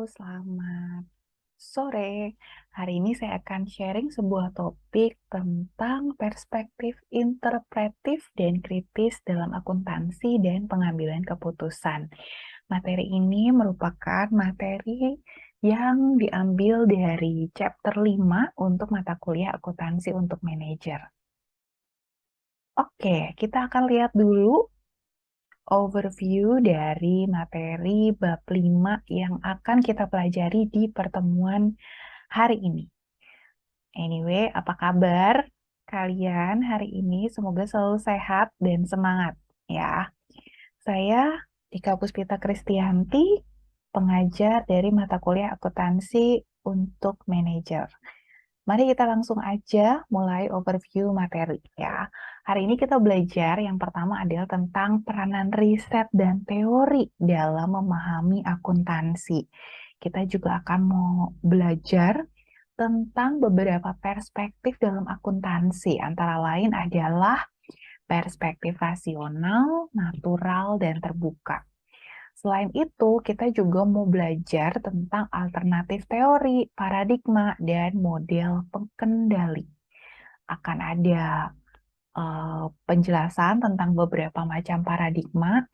selamat sore. Hari ini saya akan sharing sebuah topik tentang perspektif interpretif dan kritis dalam akuntansi dan pengambilan keputusan. Materi ini merupakan materi yang diambil dari chapter 5 untuk mata kuliah akuntansi untuk manajer. Oke, kita akan lihat dulu overview dari materi bab 5 yang akan kita pelajari di pertemuan hari ini. Anyway, apa kabar kalian hari ini? Semoga selalu sehat dan semangat ya. Saya Dika Puspita Kristianti, pengajar dari mata kuliah akuntansi untuk manajer. Mari kita langsung aja mulai overview materi ya. Hari ini kita belajar yang pertama adalah tentang peranan riset dan teori dalam memahami akuntansi. Kita juga akan mau belajar tentang beberapa perspektif dalam akuntansi, antara lain adalah perspektif rasional, natural, dan terbuka. Selain itu, kita juga mau belajar tentang alternatif teori, paradigma, dan model pengendali. Akan ada penjelasan tentang beberapa macam paradigma,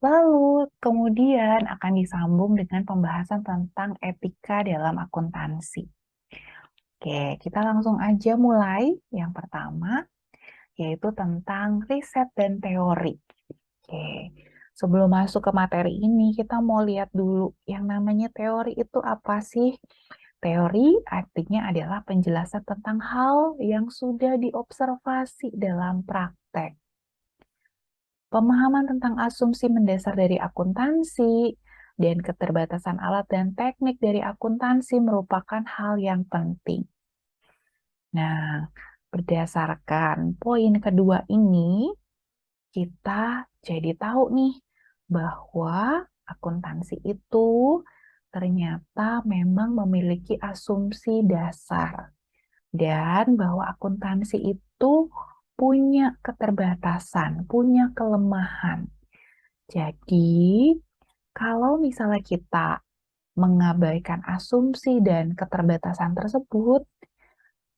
lalu kemudian akan disambung dengan pembahasan tentang etika dalam akuntansi. Oke, kita langsung aja mulai. Yang pertama, yaitu tentang riset dan teori. Oke, sebelum masuk ke materi ini, kita mau lihat dulu yang namanya teori itu apa sih? Teori artinya adalah penjelasan tentang hal yang sudah diobservasi dalam praktek. Pemahaman tentang asumsi mendasar dari akuntansi dan keterbatasan alat dan teknik dari akuntansi merupakan hal yang penting. Nah, berdasarkan poin kedua ini, kita jadi tahu nih bahwa akuntansi itu ternyata memang memiliki asumsi dasar dan bahwa akuntansi itu punya keterbatasan, punya kelemahan. Jadi, kalau misalnya kita mengabaikan asumsi dan keterbatasan tersebut,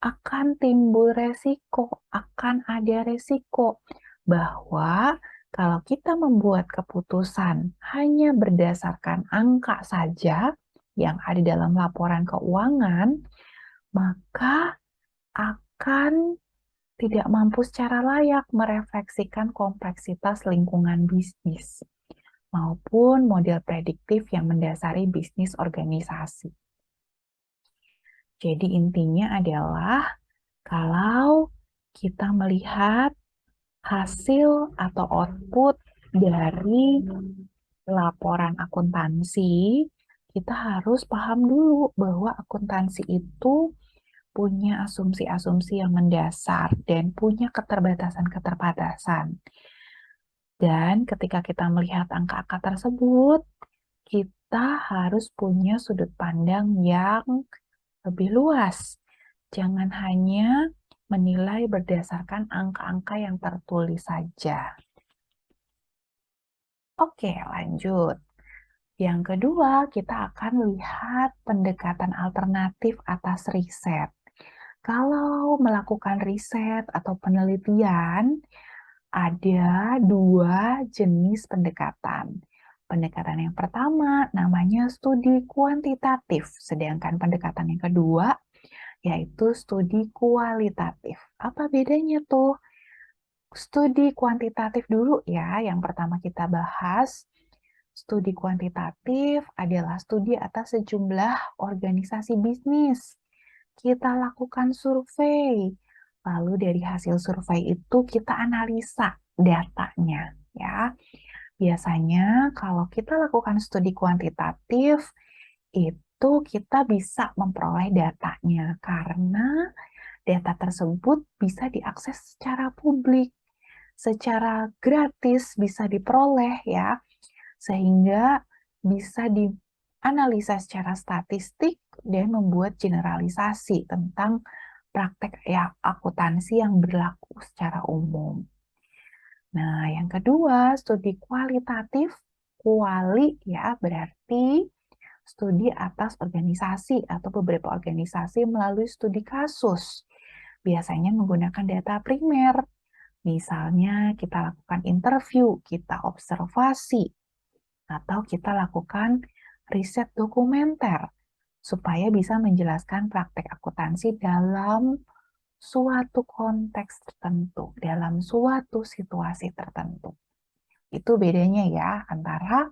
akan timbul resiko, akan ada resiko bahwa kalau kita membuat keputusan hanya berdasarkan angka saja yang ada dalam laporan keuangan, maka akan tidak mampu secara layak merefleksikan kompleksitas lingkungan bisnis maupun model prediktif yang mendasari bisnis organisasi. Jadi intinya adalah kalau kita melihat hasil atau output dari laporan akuntansi, kita harus paham dulu bahwa akuntansi itu punya asumsi-asumsi yang mendasar dan punya keterbatasan-keterbatasan. Dan ketika kita melihat angka-angka tersebut, kita harus punya sudut pandang yang lebih luas. Jangan hanya menilai berdasarkan angka-angka yang tertulis saja. Oke, lanjut. Yang kedua, kita akan lihat pendekatan alternatif atas riset. Kalau melakukan riset atau penelitian, ada dua jenis pendekatan. Pendekatan yang pertama namanya studi kuantitatif, sedangkan pendekatan yang kedua yaitu studi kualitatif. Apa bedanya tuh? Studi kuantitatif dulu ya, yang pertama kita bahas. Studi kuantitatif adalah studi atas sejumlah organisasi bisnis. Kita lakukan survei, lalu dari hasil survei itu kita analisa datanya ya. Biasanya kalau kita lakukan studi kuantitatif, itu kita bisa memperoleh datanya karena data tersebut bisa diakses secara publik, secara gratis bisa diperoleh ya, sehingga bisa dianalisa secara statistik dan membuat generalisasi tentang praktek ya akuntansi yang berlaku secara umum. Nah, yang kedua, studi kualitatif, kuali ya berarti studi atas organisasi atau beberapa organisasi melalui studi kasus. Biasanya menggunakan data primer. Misalnya kita lakukan interview, kita observasi, atau kita lakukan riset dokumenter supaya bisa menjelaskan praktek akuntansi dalam suatu konteks tertentu, dalam suatu situasi tertentu. Itu bedanya ya antara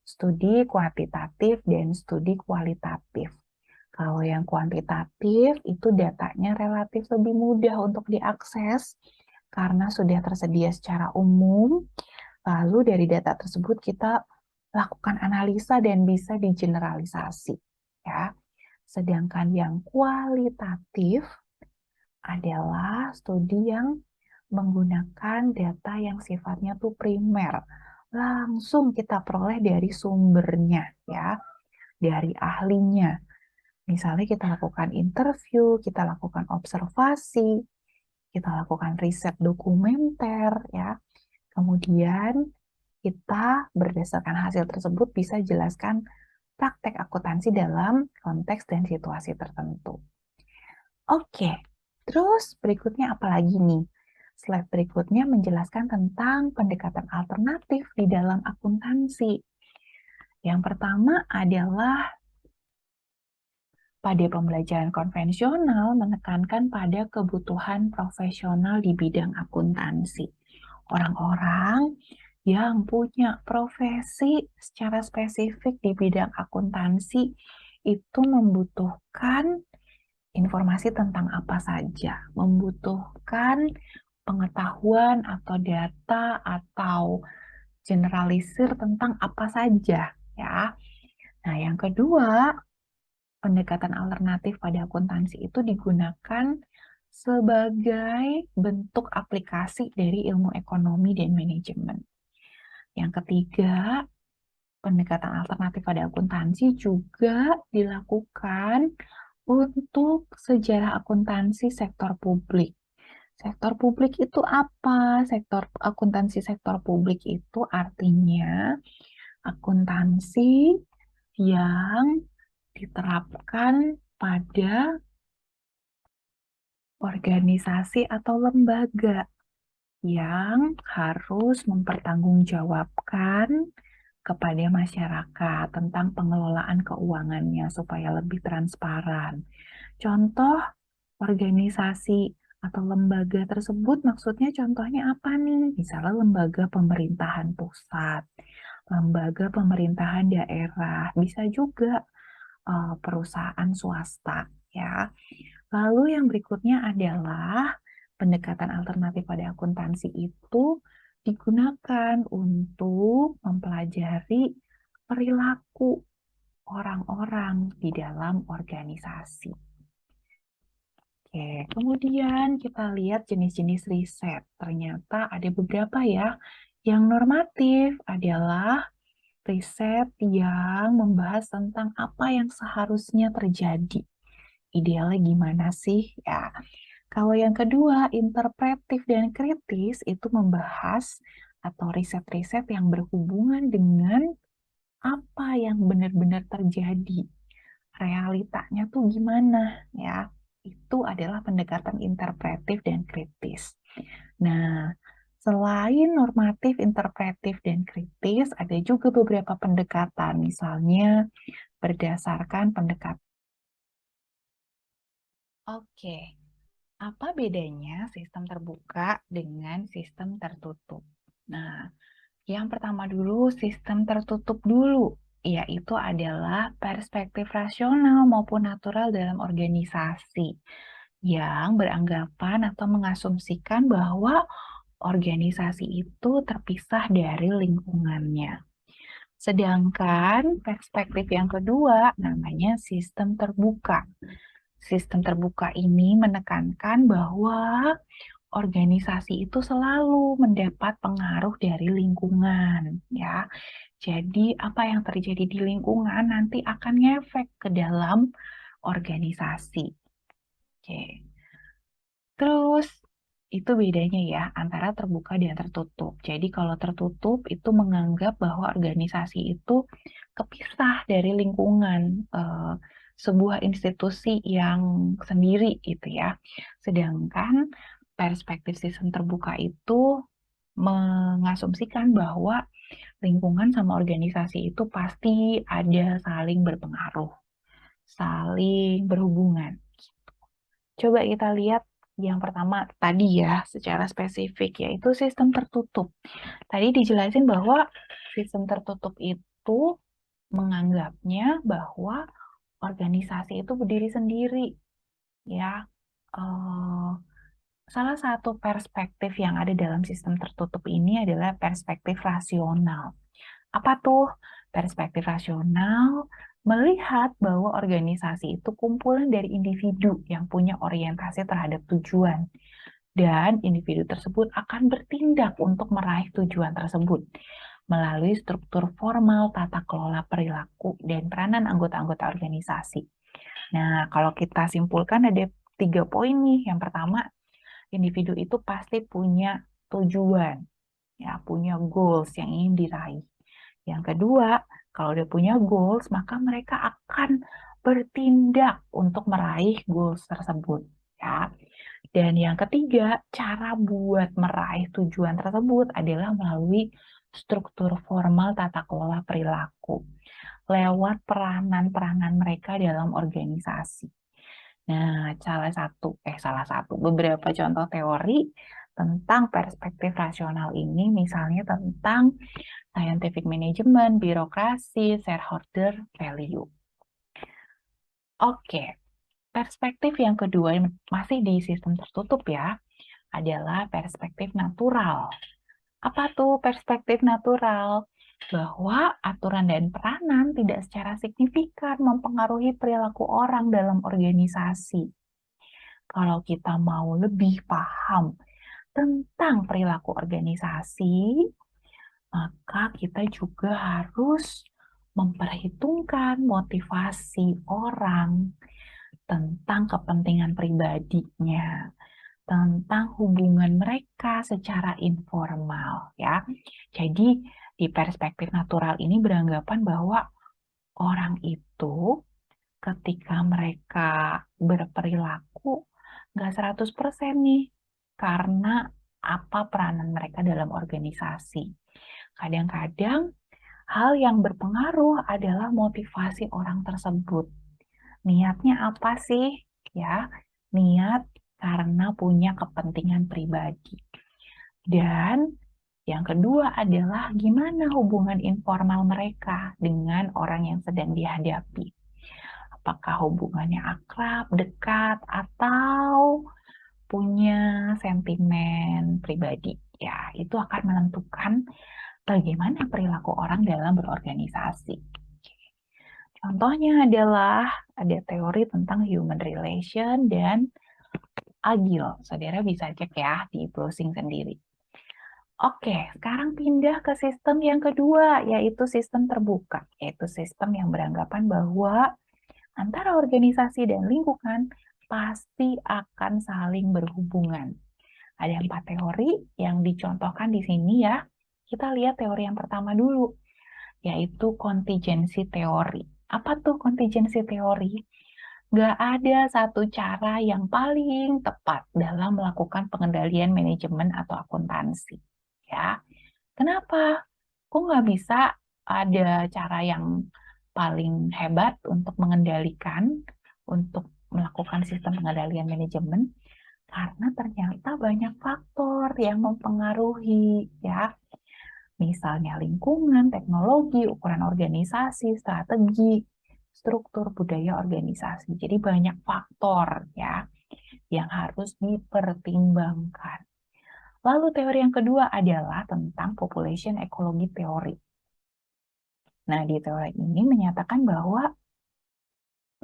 studi kuantitatif dan studi kualitatif. Kalau yang kuantitatif itu datanya relatif lebih mudah untuk diakses karena sudah tersedia secara umum. Lalu dari data tersebut kita lakukan analisa dan bisa digeneralisasi, ya. Sedangkan yang kualitatif adalah studi yang menggunakan data yang sifatnya tuh primer. Langsung kita peroleh dari sumbernya, ya, dari ahlinya. Misalnya kita lakukan interview, kita lakukan observasi, kita lakukan riset dokumenter, ya. Kemudian kita berdasarkan hasil tersebut bisa jelaskan praktek akuntansi dalam konteks dan situasi tertentu. Oke, terus berikutnya apa lagi nih? Slide berikutnya menjelaskan tentang pendekatan alternatif di dalam akuntansi. Yang pertama adalah pada pembelajaran konvensional menekankan pada kebutuhan profesional di bidang akuntansi. Orang-orang yang punya profesi secara spesifik di bidang akuntansi itu membutuhkan informasi tentang apa saja, membutuhkan pengetahuan atau data atau generalisir tentang apa saja, ya. Nah, yang kedua, pendekatan alternatif pada akuntansi itu digunakan sebagai bentuk aplikasi dari ilmu ekonomi dan manajemen. Yang ketiga, pendekatan alternatif pada akuntansi juga dilakukan untuk sejarah akuntansi sektor publik. Sektor publik itu apa? Sektor akuntansi sektor publik itu artinya akuntansi yang diterapkan pada organisasi atau lembaga yang harus mempertanggungjawabkan kepada masyarakat tentang pengelolaan keuangannya supaya lebih transparan. Contoh organisasi atau lembaga tersebut maksudnya contohnya apa nih? Misalnya lembaga pemerintahan pusat, lembaga pemerintahan daerah, bisa juga perusahaan swasta, ya. Lalu yang berikutnya adalah pendekatan alternatif pada akuntansi itu digunakan untuk mempelajari perilaku orang-orang di dalam organisasi. Oke, kemudian kita lihat jenis-jenis riset. Ternyata ada beberapa ya. Yang normatif adalah riset yang membahas tentang apa yang seharusnya terjadi. Idealnya gimana sih? Ya, kalau yang kedua, interpretif dan kritis itu membahas atau riset-riset yang berhubungan dengan apa yang benar-benar terjadi. Realitanya tuh gimana, ya? Itu adalah pendekatan interpretif dan kritis. Nah, selain normatif, interpretif, dan kritis, ada juga beberapa pendekatan, misalnya berdasarkan pendekatan. Oke, apa bedanya sistem terbuka dengan sistem tertutup? Nah, yang pertama dulu sistem tertutup dulu, yaitu adalah perspektif rasional maupun natural dalam organisasi yang beranggapan atau mengasumsikan bahwa organisasi itu terpisah dari lingkungannya. Sedangkan perspektif yang kedua namanya sistem terbuka. Sistem terbuka ini menekankan bahwa organisasi itu selalu mendapat pengaruh dari lingkungan, ya. Jadi apa yang terjadi di lingkungan nanti akan ngefek ke dalam organisasi. Oke. Terus Itu bedanya ya antara terbuka dan tertutup. Jadi kalau tertutup itu menganggap bahwa organisasi itu kepisah dari lingkungan sebuah institusi yang sendiri gitu ya. Sedangkan perspektif sistem terbuka itu mengasumsikan bahwa lingkungan sama organisasi itu pasti ada saling berpengaruh, saling berhubungan. Coba kita lihat yang pertama tadi ya, secara spesifik, yaitu sistem tertutup. Tadi dijelasin bahwa sistem tertutup itu menganggapnya bahwa organisasi itu berdiri sendiri, ya. Eh, Salah satu perspektif yang ada dalam sistem tertutup ini adalah perspektif rasional. Apa tuh? Perspektif rasional melihat bahwa organisasi itu kumpulan dari individu yang punya orientasi terhadap tujuan, dan individu tersebut akan bertindak untuk meraih tujuan tersebut melalui struktur formal, tata kelola perilaku, dan peranan anggota-anggota organisasi. Nah, kalau kita simpulkan ada 3 poin nih. Yang pertama, individu itu pasti punya tujuan, ya, punya goals yang ingin diraih. Yang kedua, kalau udah punya goals, maka mereka akan bertindak untuk meraih goals tersebut, ya. Dan yang ketiga, cara buat meraih tujuan tersebut adalah melalui struktur formal tata kelola perilaku, lewat peranan-peranan mereka dalam organisasi. Nah, salah satu, beberapa contoh teori tentang perspektif rasional ini, misalnya tentang scientific management, birokrasi, shareholder value. Oke, perspektif yang kedua masih di sistem tertutup ya, adalah perspektif natural. Apa tuh perspektif natural? Bahwa aturan dan peranan tidak secara signifikan mempengaruhi perilaku orang dalam organisasi. Kalau kita mau lebih paham tentang perilaku organisasi, maka kita juga harus memperhitungkan motivasi orang tentang kepentingan pribadinya, tentang hubungan mereka secara informal, ya. Jadi di perspektif natural ini beranggapan bahwa orang itu ketika mereka berperilaku nggak 100% nih, karena apa peranan mereka dalam organisasi. Kadang-kadang hal yang berpengaruh adalah motivasi orang tersebut. Niatnya apa sih? Ya, niat karena punya kepentingan pribadi. Dan yang kedua adalah gimana hubungan informal mereka dengan orang yang sedang dihadapi. Apakah hubungannya akrab, dekat, atau punya sentimen pribadi. Ya, itu akan menentukan bagaimana perilaku orang dalam berorganisasi. Contohnya adalah ada teori tentang human relation dan agile. Saudara bisa cek ya di browsing sendiri. Oke, sekarang pindah ke sistem yang kedua, yaitu sistem terbuka, yaitu sistem yang beranggapan bahwa antara organisasi dan lingkungan pasti akan saling berhubungan. Ada 4 teori yang dicontohkan di sini ya. Kita lihat teori yang pertama dulu, yaitu contingency teori. Apa tuh contingency teori? Nggak ada satu cara yang paling tepat dalam melakukan pengendalian manajemen atau akuntansi. Ya, kenapa? Kok nggak bisa ada cara yang paling hebat untuk mengendalikan, untuk melakukan sistem pengendalian manajemen? Karena ternyata banyak faktor yang mempengaruhi, ya. Misalnya lingkungan, teknologi, ukuran organisasi, strategi, struktur budaya organisasi. Jadi banyak faktor ya yang harus dipertimbangkan. Lalu teori yang kedua adalah tentang population ecology teori. Nah, di teori ini menyatakan bahwa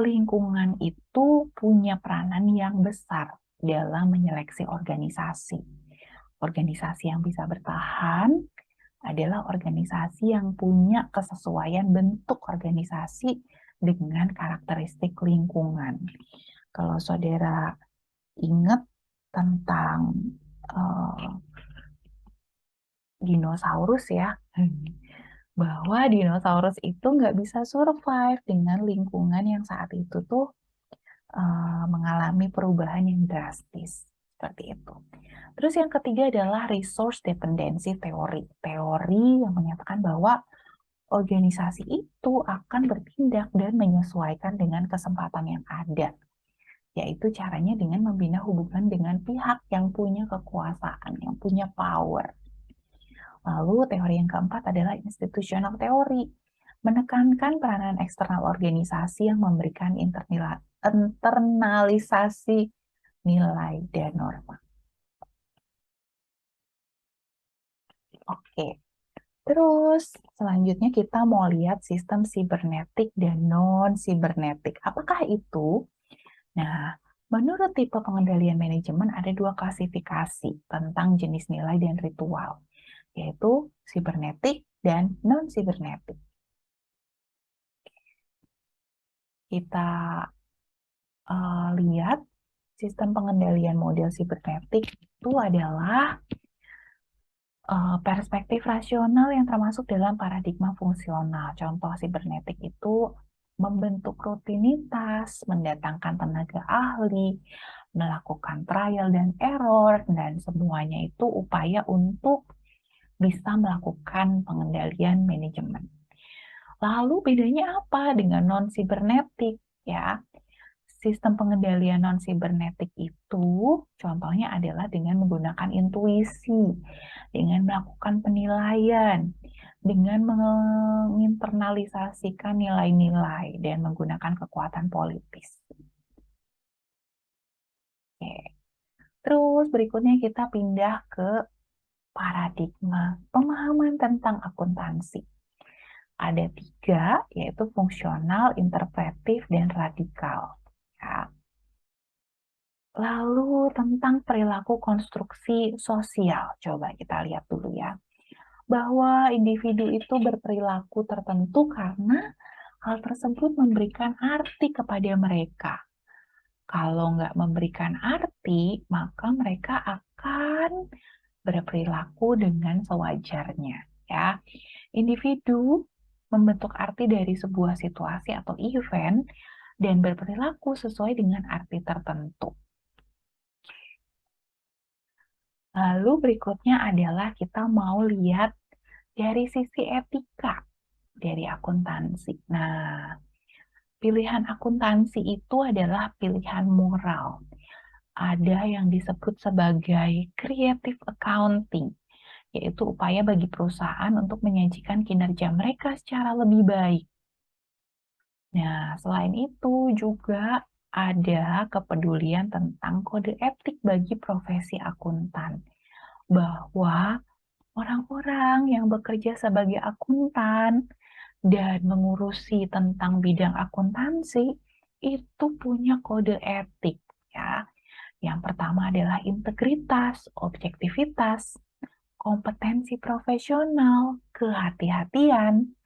lingkungan itu punya peranan yang besar dalam menyeleksi organisasi. Organisasi yang bisa bertahan adalah organisasi yang punya kesesuaian bentuk organisasi dengan karakteristik lingkungan. Kalau saudara ingat tentang dinosaurus ya, bahwa dinosaurus itu nggak bisa survive dengan lingkungan yang saat itu tuh mengalami perubahan yang drastis. Seperti itu. Terus yang ketiga adalah resource dependency theory. Teori yang menyatakan bahwa organisasi itu akan bertindak dan menyesuaikan dengan kesempatan yang ada. Yaitu caranya dengan membina hubungan dengan pihak yang punya kekuasaan, yang punya power. Lalu teori yang keempat adalah institutional teori, menekankan peranan eksternal organisasi yang memberikan internalisasi nilai dan norma. Oke, terus selanjutnya kita mau lihat sistem sibernetik dan non-sibernetik. Apakah itu? Nah, menurut tipe pengendalian manajemen ada dua klasifikasi tentang jenis nilai dan ritual, yaitu sibernetik dan non-sibernetik. Kita lihat sistem pengendalian model sibernetik itu adalah perspektif rasional yang termasuk dalam paradigma fungsional. Contoh sibernetik itu membentuk rutinitas, mendatangkan tenaga ahli, melakukan trial dan error, dan semuanya itu upaya untuk bisa melakukan pengendalian manajemen. Lalu bedanya apa dengan non-sibernetik? Ya, sistem pengendalian non-sibernetik itu contohnya adalah dengan menggunakan intuisi, dengan melakukan penilaian, dengan menginternalisasikan nilai-nilai, dan menggunakan kekuatan politis. Oke. Terus berikutnya kita pindah ke paradigma pemahaman tentang akuntansi. Ada tiga, yaitu fungsional, interpretif, dan radikal. Ya. Lalu tentang perilaku konstruksi sosial, coba kita lihat dulu ya. Bahwa individu itu berperilaku tertentu karena hal tersebut memberikan arti kepada mereka. Kalau nggak memberikan arti, maka mereka akan berperilaku dengan sewajarnya. Ya, individu membentuk arti dari sebuah situasi atau event dan berperilaku sesuai dengan arti tertentu. Lalu berikutnya adalah kita mau lihat dari sisi etika dari akuntansi. Nah, pilihan akuntansi itu adalah pilihan moral. Ada yang disebut sebagai creative accounting, yaitu upaya bagi perusahaan untuk menyajikan kinerja mereka secara lebih baik. Nah, selain itu juga ada kepedulian tentang kode etik bagi profesi akuntan, bahwa orang-orang yang bekerja sebagai akuntan dan mengurusi tentang bidang akuntansi itu punya kode etik ya. Yang pertama adalah integritas, objektivitas, kompetensi profesional, kehati-hatian,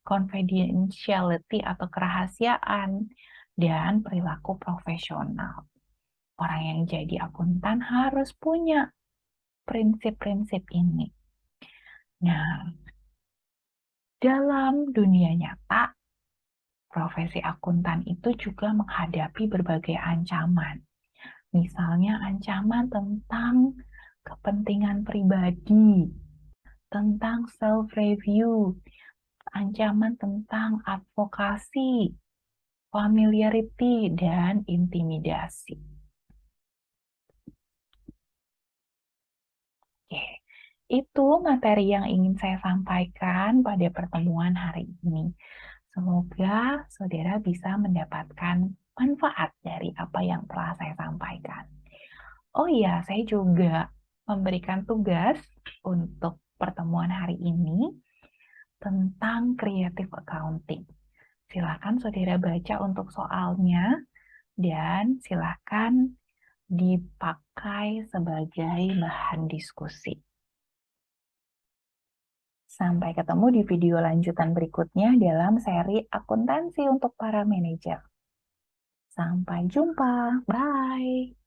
confidentiality atau kerahasiaan, dan perilaku profesional. Orang yang jadi akuntan harus punya prinsip-prinsip ini. Nah, dalam dunia nyata, profesi akuntan itu juga menghadapi berbagai ancaman. Misalnya ancaman tentang kepentingan pribadi, tentang self-review, ancaman tentang advokasi, familiarity, dan intimidasi. Oke, itu materi yang ingin saya sampaikan pada pertemuan hari ini. Semoga saudara bisa mendapatkan manfaat dari apa yang telah saya sampaikan. Oh iya, saya juga memberikan tugas untuk pertemuan hari ini tentang creative accounting. Silakan saudara baca untuk soalnya dan silakan dipakai sebagai bahan diskusi. Sampai ketemu di video lanjutan berikutnya dalam seri akuntansi untuk para manajer. Sampai jumpa. Bye.